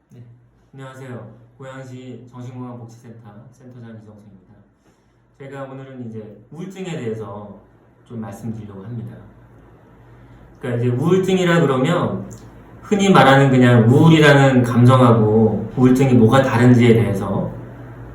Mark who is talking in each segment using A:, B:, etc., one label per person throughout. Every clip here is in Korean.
A: 네, 안녕하세요. 고양시 정신건강복지센터 센터장 이정수입니다. 제가 오늘은 이제 우울증에 대해서 좀 말씀드리려고 합니다. 그러니까 이제 우울증이라 그러면 흔히 말하는 그냥 우울이라는 감정하고 우울증이 뭐가 다른지에 대해서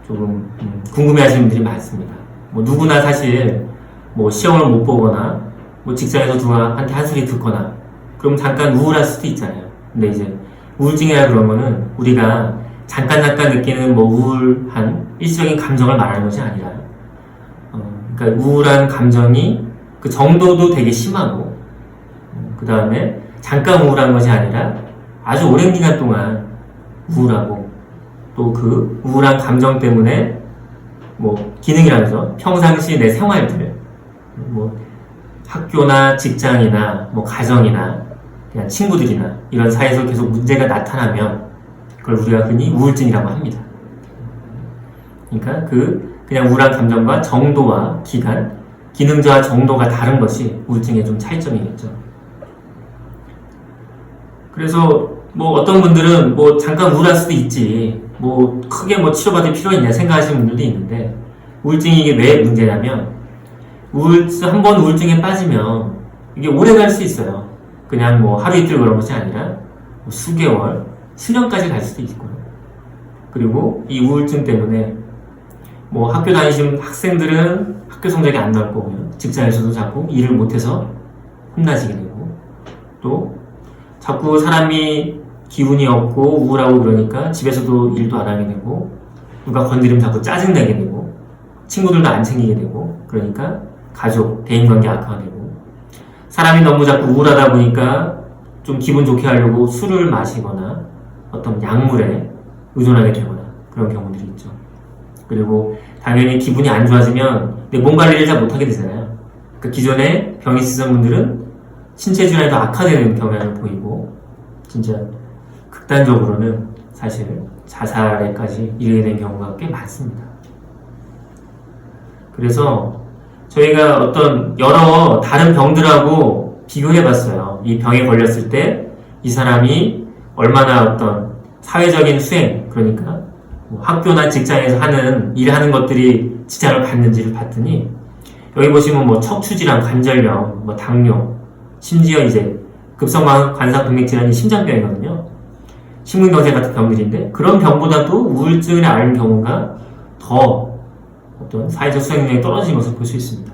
A: 조금 궁금해하시는 분들이 많습니다. 뭐 누구나 사실 뭐 시험을 못 보거나 뭐 직장에서 누구한테 한 소리 듣거나 그럼 잠깐 우울할 수도 있잖아요. 근데 이제 우울증이라 그러면은 우리가 잠깐 느끼는 뭐 우울한 일시적인 감정을 말하는 것이 아니라 그러니까 우울한 감정이 그 정도도 되게 심하고 그 다음에 잠깐 우울한 것이 아니라 아주 오랜 기간 동안 우울하고 또 그 우울한 감정 때문에 뭐 기능이라면서 평상시 내 생활들 뭐 학교나 직장이나 뭐 가정이나 그냥 친구들이나 이런 사이에서 계속 문제가 나타나면 그걸 우리가 흔히 우울증이라고 합니다. 그러니까 그냥 우울한 감정과 정도와 기간, 기능저하 정도가 다른 것이 우울증의 좀 차이점이겠죠. 그래서 뭐 어떤 분들은 뭐 잠깐 우울할 수도 있지 뭐 크게 뭐 치료받을 필요 있냐 생각하시는 분들도 있는데 우울증이 이게 왜 문제냐면 한번 우울증에 빠지면 이게 오래 갈 수 있어요. 그냥 뭐 하루 이틀 그런 것이 아니라 뭐 수개월, 수년까지 갈 수도 있고요. 그리고 이 우울증 때문에 뭐 학교 다니시는 학생들은 학교 성적이 안 나올 거고요. 직장에서도 자꾸 일을 못해서 혼나시게 되고 또 자꾸 사람이 기운이 없고 우울하고 그러니까 집에서도 일도 안 하게 되고 누가 건드리면 자꾸 짜증내게 되고 친구들도 안 챙기게 되고 그러니까 가족, 대인관계 악화되고 사람이 너무 자꾸 우울하다 보니까 좀 기분 좋게 하려고 술을 마시거나 어떤 약물에 의존하게 되거나 그런 경우들이 있죠. 그리고 당연히 기분이 안 좋아지면 내 몸 관리를 잘 못하게 되잖아요. 그러니까 기존에 병이 있으신 분들은 신체 질환이 더 악화되는 경향을 보이고 진짜 극단적으로는 사실 자살에까지 이르게 된 경우가 꽤 많습니다. 그래서 저희가 어떤 여러 다른 병들하고 비교해봤어요. 이 병에 걸렸을 때 이 사람이 얼마나 어떤 사회적인 수행, 그러니까 뭐 학교나 직장에서 일하는 것들이 지장을 받는지를 봤더니 여기 보시면 뭐 척추질환, 관절염, 뭐 당뇨, 심지어 이제 급성 관상동맥 질환이 심장병이거든요. 심근경색 같은 병들인데 그런 병보다도 우울증을 앓는 경우가 더 어떤 사회적 수행 능력이 떨어진 것을 볼 수 있습니다.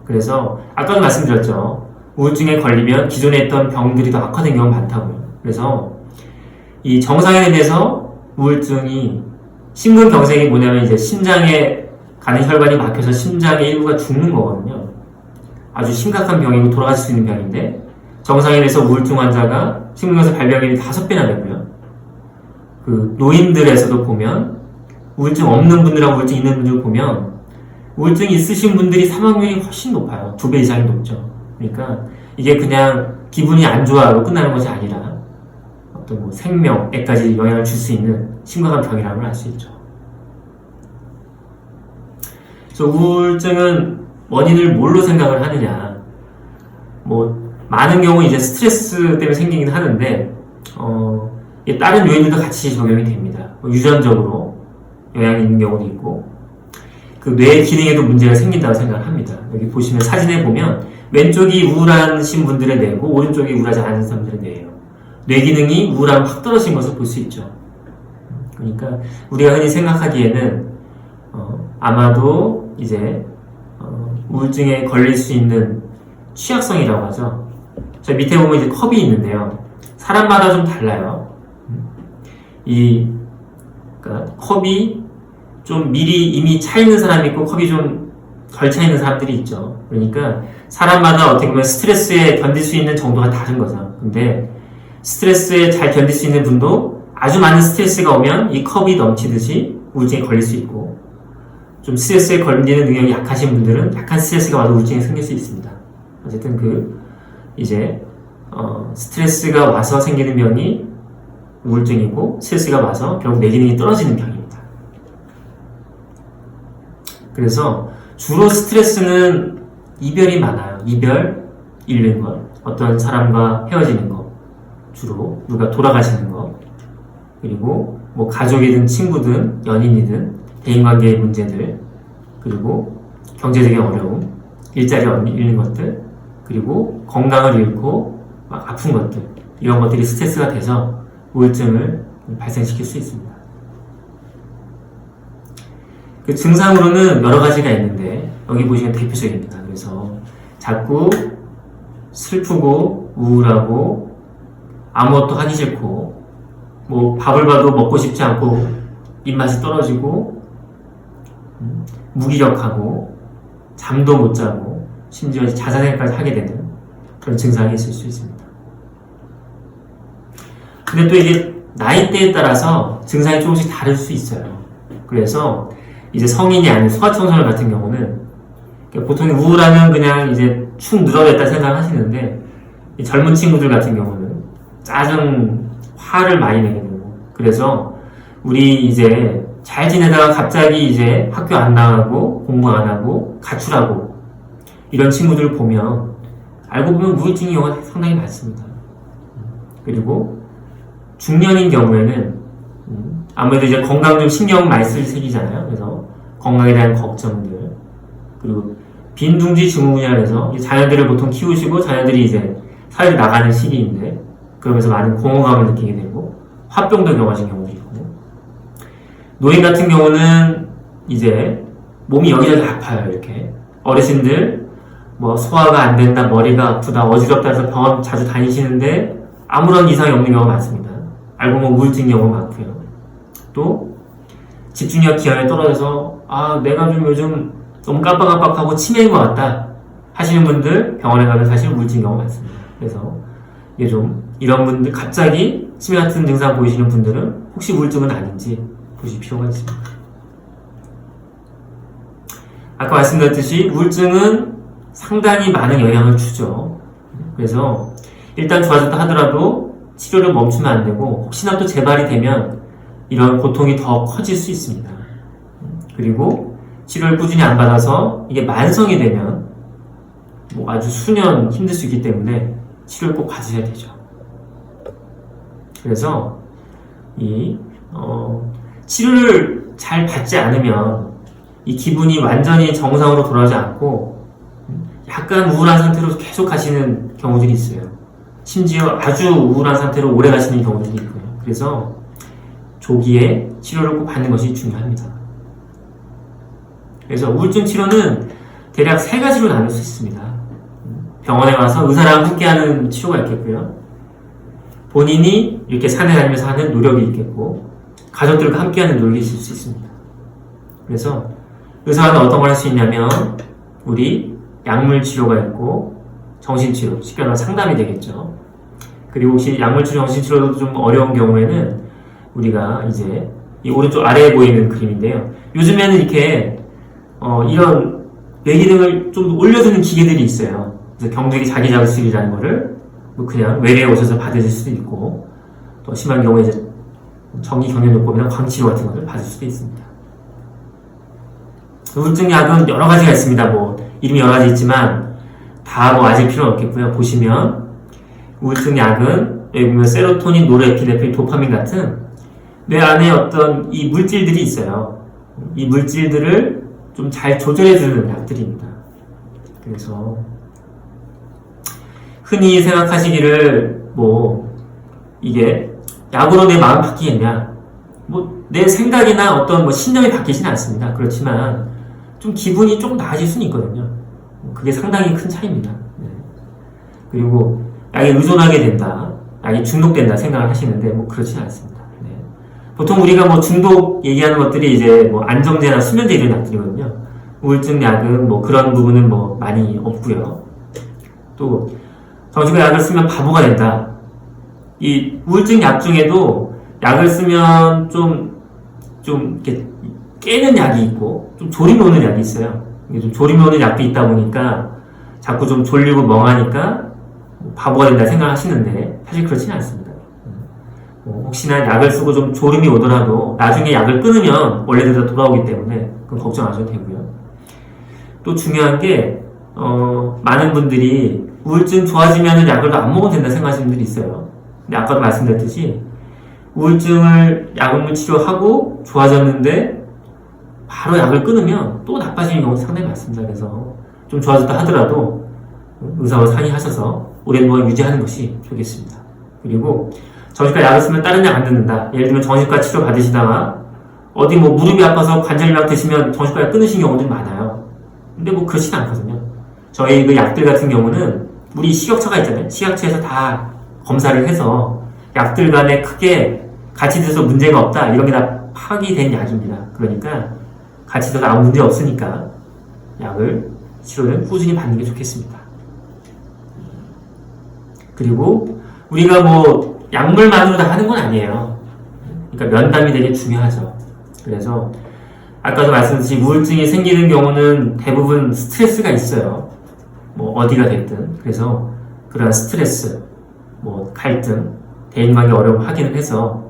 A: 그래서 아까도 말씀드렸죠. 우울증에 걸리면 기존에 있던 병들이 더 악화된 경우가 많다고요. 그래서 이 정상인에 대해서 우울증이 심근경색이 뭐냐면 이제 심장에 가는 혈관이 막혀서 심장의 일부가 죽는 거거든요. 아주 심각한 병이고 돌아가실 수 있는 병인데 정상인에서 우울증 환자가 심근경색 발병률이 5배나 되고요. 그 노인들에서도 보면 우울증 없는 분들하고 우울증 있는 분들 보면 우울증이 있으신 분들이 사망률이 훨씬 높아요. 2배 이상이 높죠. 그러니까 이게 그냥 기분이 안 좋아로 끝나는 것이 아니라 어떤 뭐 생명에까지 영향을 줄 수 있는 심각한 병이라는 걸 알 수 있죠. 그래서 우울증은 원인을 뭘로 생각을 하느냐. 뭐 많은 경우 이제 스트레스 때문에 생기긴 하는데 다른 요인들도 같이 적용이 됩니다. 유전적으로 영향이 있는 경우도 있고 그 뇌 기능에도 문제가 생긴다고 생각을 합니다. 여기 보시면 사진에 보면 왼쪽이 우울하신 분들의 뇌고 오른쪽이 우울하지 않은 사람들의 뇌예요. 뇌 기능이 우울함이 확 떨어진 것을 볼 수 있죠. 그러니까 우리가 흔히 생각하기에는 아마도 이제 우울증에 걸릴 수 있는 취약성이라고 하죠. 저 밑에 보면 이제 컵이 있는데요. 사람마다 좀 달라요. 그러니까 컵이 좀 미리 이미 차 있는 사람이 있고 컵이 좀 덜 차 있는 사람들이 있죠. 그러니까 사람마다 어떻게 보면 스트레스에 견딜 수 있는 정도가 다른 거죠. 근데 스트레스에 잘 견딜 수 있는 분도 아주 많은 스트레스가 오면 이 컵이 넘치듯이 우울증에 걸릴 수 있고 좀 스트레스에 견디는 능력이 약하신 분들은 약한 스트레스가 와도 우울증이 생길 수 있습니다. 어쨌든 스트레스가 와서 생기는 병이 우울증이고 스트레스가 와서 결국 뇌 기능이 떨어지는 병입니다. 그래서 주로 스트레스는 이별이 많아요. 이별, 잃는 것, 어떤 사람과 헤어지는 것, 주로 누가 돌아가시는 것, 그리고 뭐 가족이든 친구든 연인이든 대인관계의 문제들, 그리고 경제적인 어려움, 일자리를 잃는 것들, 그리고 건강을 잃고 막 아픈 것들, 이런 것들이 스트레스가 돼서 우울증을 발생시킬 수 있습니다. 그 증상으로는 여러 가지가 있는데 여기 보시면 대표적입니다. 그래서 자꾸 슬프고 우울하고 아무것도 하기 싫고 뭐 밥을 봐도 먹고 싶지 않고 입맛이 떨어지고 무기력하고 잠도 못 자고 심지어 자살행위까지 하게 되는 그런 증상이 있을 수 있습니다. 근데 또 이게 나이대에 따라서 증상이 조금씩 다를 수 있어요. 그래서 이제 성인이 아닌 소아청소년 같은 경우는 보통 우울하면 그냥 이제 축 늘어졌다 생각하시는데 젊은 친구들 같은 경우는 짜증, 화를 많이 내게 되고 그래서 우리 이제 잘 지내다가 갑자기 이제 학교 안 나가고 공부 안 하고 가출하고 이런 친구들을 보면 알고 보면 우울증의 경우가 상당히 많습니다. 그리고 중년인 경우에는 아무래도 이제 건강 좀 신경 많이 쓸 세기잖아요. 그래서 건강에 대한 걱정들 그리고 빈둥지 증후군이라 해서 자녀들을 보통 키우시고 자녀들이 이제 사회를 나가는 시기인데 그러면서 많은 공허감을 느끼게 되고 화병도 경험하신 경우도 있고 노인 같은 경우는 이제 몸이 여기저기 아파요. 이렇게 어르신들 뭐 소화가 안 된다, 머리가 아프다, 어지럽다 해서 병원 자주 다니시는데 아무런 이상이 없는 경우가 많습니다. 알고 보면 우울증 경우가 많고요. 또 집중력 기하에 떨어져서 내가 좀 요즘 너무 깜빡깜빡하고 치매인 것 같다 하시는 분들 병원에 가면 사실 우울증 경우가 많습니다. 그래서 이게 좀 이런 분들 갑자기 치매 같은 증상 보이시는 분들은 혹시 우울증은 아닌지 보실 필요가 있습니다. 아까 말씀드렸듯이 우울증은 상당히 많은 영향을 주죠. 그래서 일단 좋아졌다 하더라도 치료를 멈추면 안 되고 혹시나 또 재발이 되면 이런 고통이 더 커질 수 있습니다. 그리고 치료를 꾸준히 안 받아서 이게 만성이 되면 뭐 아주 수년 힘들 수 있기 때문에 치료를 꼭 받으셔야 되죠. 그래서 치료를 잘 받지 않으면 이 기분이 완전히 정상으로 돌아오지 않고 약간 우울한 상태로 계속 가시는 경우들이 있어요. 심지어 아주 우울한 상태로 오래 가시는 경우들이 있고요. 그래서 조기에 치료를 꼭 받는 것이 중요합니다. 그래서 우울증 치료는 대략 3가지로 나눌 수 있습니다. 병원에 와서 의사랑 함께하는 치료가 있겠고요. 본인이 이렇게 산에 다니면서 하는 노력이 있겠고 가족들과 함께하는 노력이 있을 수 있습니다. 그래서 의사는 어떤 걸 할 수 있냐면 우리 약물 치료가 있고 정신치료, 쉽게 말하면 상담이 되겠죠. 그리고 혹시 약물 치료, 정신치료도 좀 어려운 경우에는 우리가 이제 이 오른쪽 아래에 보이는 그림인데요. 요즘에는 이렇게 이런 뇌기능을 좀 올려주는 기계들이 있어요. 그래서 경두기 자기자극술이라는 거를 뭐 그냥 외래에 오셔서 받으실 수도 있고 또 심한 경우에 이제 전기경련요법이나 광치료 같은 것을 받을 수도 있습니다. 우울증 약은 여러 가지가 있습니다. 뭐 이름이 여러 가지 있지만 다 뭐 아실 필요는 없겠고요. 보시면 우울증 약은 여기 보면 세로토닌, 노르에피네프린, 도파민 같은 뇌 안에 어떤 이 물질들이 있어요. 이 물질들을 좀 잘 조절해주는 약들입니다. 그래서 흔히 생각하시기를 뭐 이게 약으로 내 마음 바뀌겠냐, 뭐 내 생각이나 어떤 뭐 신념이 바뀌지는 않습니다. 그렇지만 좀 기분이 조금 나아질 수는 있거든요. 그게 상당히 큰 차이입니다. 네. 그리고 약에 의존하게 된다, 약이 중독된다 생각을 하시는데 뭐 그렇지는 않습니다. 네. 보통 우리가 뭐 중독 얘기하는 것들이 이제 뭐 안정제나 수면제 이런 약들이거든요. 우울증 약은 뭐 그런 부분은 뭐 많이 없고요. 또 정신과 약을 쓰면 바보가 된다. 이 우울증 약 중에도 약을 쓰면 좀 이렇게 깨는 약이 있고 좀 졸음이 오는 약이 있어요. 좀 졸음이 오는 약도 있다 보니까 자꾸 좀 졸리고 멍하니까 바보가 된다 생각하시는데 사실 그렇지는 않습니다. 혹시나 약을 쓰고 좀 졸음이 오더라도 나중에 약을 끊으면 원래대로 돌아오기 때문에 그건 걱정 안 하셔도 되고요. 또 중요한 게 많은 분들이 우울증 좋아지면 약을 안 먹어도 된다 생각하시는 분들이 있어요. 근데 아까도 말씀드렸듯이 우울증을 약물 치료하고 좋아졌는데 바로 약을 끊으면 또 나빠지는 경우가 상당히 많습니다. 그래서 좀 좋아졌다 하더라도 의사와 상의하셔서 오랜 동안 유지하는 것이 좋겠습니다. 그리고 정신과 약을 쓰면 다른 약 안 듣는다. 예를 들면 정신과 치료 받으시다가 어디 뭐 무릎이 아파서 관절약 드시면 정신과 약 끊으신 경우들이 많아요. 근데 뭐 그렇진 않거든요. 저희 그 약들 같은 경우는 우리 식약처가 있잖아요. 식약처에서 다 검사를 해서 약들 간에 크게 같이 들어서 문제가 없다. 이런 게 다 파악이 된 약입니다. 그러니까 같이 들어서 아무 문제 없으니까 약을 치료를 꾸준히 받는 게 좋겠습니다. 그리고 우리가 뭐 약물만으로 다 하는 건 아니에요. 그러니까 면담이 되게 중요하죠. 그래서 아까도 말씀드린 우울증이 생기는 경우는 대부분 스트레스가 있어요. 뭐 어디가 됐든. 그래서 그러한 스트레스, 뭐 갈등, 대인관계 어려움 확인을 해서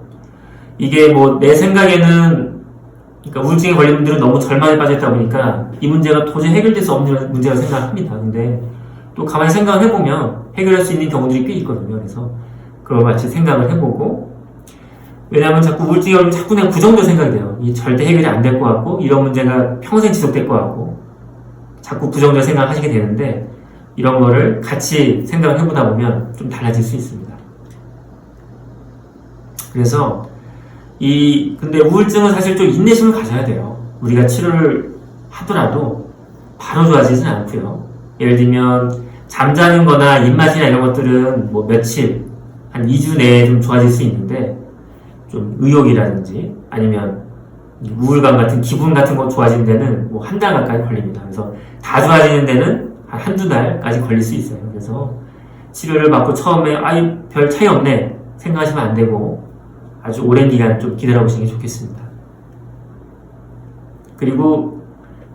A: 이게 뭐 내 생각에는 그러니까 우울증에 걸린 분들은 너무 절망에 빠졌다 보니까 이 문제가 도저히 해결될 수 없는 문제라고 생각합니다. 근데 또 가만히 생각을 해보면 해결할 수 있는 경우들이 꽤 있거든요. 그래서 그걸 같이 생각을 해보고 왜냐하면 자꾸 우울증이 걸리면 자꾸 그냥 부정적으로 생각이 돼요. 이 절대 해결이 안 될 것 같고 이런 문제가 평생 지속될 것 같고 자꾸 부정적으로 생각을 하시게 되는데 이런 거를 같이 생각을 해보다 보면 좀 달라질 수 있습니다. 그래서 근데 우울증은 사실 좀 인내심을 가져야 돼요. 우리가 치료를 하더라도 바로 좋아지진 않고요. 예를 들면 잠자는 거나 입맛이나 이런 것들은 뭐 며칠, 한 2주 내에 좀 좋아질 수 있는데 좀 의욕이라든지 아니면 우울감 같은 기분 같은 거 좋아지는 데는 뭐 한 달 가까이 걸립니다. 그래서 다 좋아지는 데는 한두 달까지 걸릴 수 있어요. 그래서 치료를 받고 처음에 별 차이 없네 생각하시면 안 되고 아주 오랜 기간 좀 기다려 보시는 게 좋겠습니다. 그리고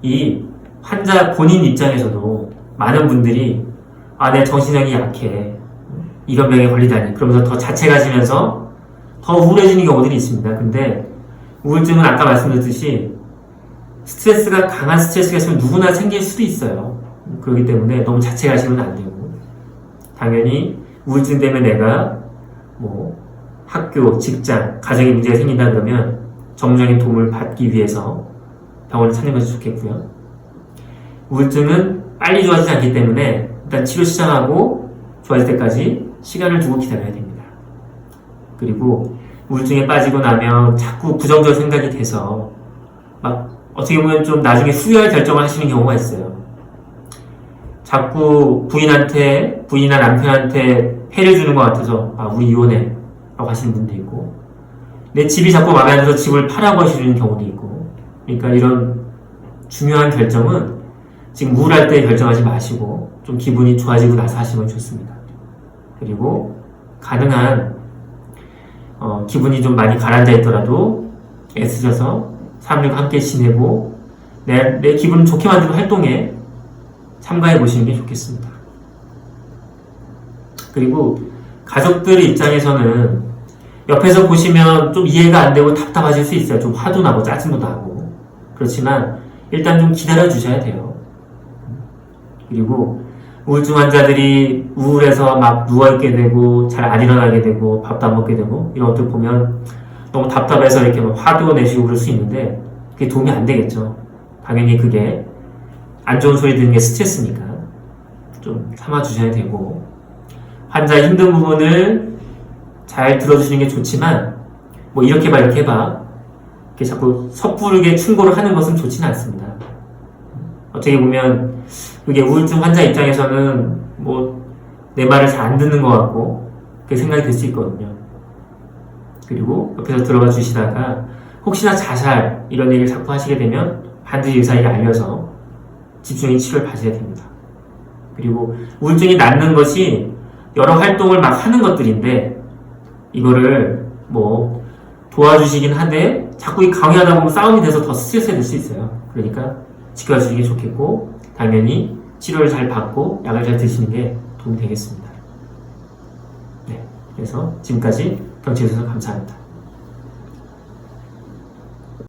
A: 이 환자 본인 입장에서도 많은 분들이 내 정신력이 약해 이런 병에 걸리다니 그러면서 더 자책하시면서 더 우울해지는 경우들이 있습니다. 근데 우울증은 아까 말씀드렸듯이 스트레스가 강한 스트레스가 있으면 누구나 생길 수도 있어요. 그렇기 때문에 너무 자책하시면 안 되고 당연히 우울증 때문에 내가 뭐 학교, 직장, 가정에 문제가 생긴다 그러면 전문적인 도움을 받기 위해서 병원을 찾는 것이 좋겠고요. 우울증은 빨리 좋아지지 않기 때문에 일단 치료 시작하고 좋아질 때까지 시간을 두고 기다려야 됩니다. 그리고 우울증에 빠지고 나면 자꾸 부정적 생각이 돼서 막 어떻게 보면 좀 나중에 후회할 결정을 하시는 경우가 있어요. 자꾸 부인이나 남편한테 해를 주는 것 같아서 우리 이혼해 라고 하시는 분도 있고 내 집이 자꾸 마음에 안 들어서 집을 파라고 하시는 경우도 있고 그러니까 이런 중요한 결정은 지금 우울할 때 결정하지 마시고 좀 기분이 좋아지고 나서 하시면 좋습니다. 그리고 가능한 기분이 좀 많이 가라앉아 있더라도 애쓰셔서 사람들과 함께 지내고 내 기분을 좋게 만드는 활동에 참가해 보시는 게 좋겠습니다. 그리고 가족들 입장에서는 옆에서 보시면 좀 이해가 안 되고 답답하실 수 있어요. 좀 화도 나고 짜증도 나고 그렇지만 일단 좀 기다려 주셔야 돼요. 그리고 우울증 환자들이 우울해서 막 누워있게 되고 잘 안 일어나게 되고 밥도 안 먹게 되고 이런 것들 보면 너무 답답해서 이렇게 막 화도 내시고 그럴 수 있는데 그게 도움이 안 되겠죠. 당연히 그게 안 좋은 소리 듣는 게 스트레스니까 좀 참아주셔야 되고 환자의 힘든 부분을 잘 들어주시는 게 좋지만 뭐 이렇게 봐 이렇게 봐 이렇게 자꾸 섣부르게 충고를 하는 것은 좋지는 않습니다. 어떻게 보면 그게 우울증 환자 입장에서는 뭐 내 말을 잘 안 듣는 것 같고 그렇게 생각이 들 수 있거든요. 그리고 옆에서 들어가 주시다가 혹시나 자살 이런 얘기를 자꾸 하시게 되면 반드시 의사에게 알려서 집중적인 치료를 받으셔야 됩니다. 그리고 우울증이 낫는 것이 여러 활동을 막 하는 것들인데 이거를 뭐 도와주시긴 한데 자꾸 이 강요하다 보면 싸움이 돼서 더 스트레스가 될 수 있어요. 그러니까 지켜주시는 게 좋겠고 당연히 치료를 잘 받고 약을 잘 드시는 게 도움이 되겠습니다. 네, 그래서 지금까지 경청해 주셔서 감사합니다.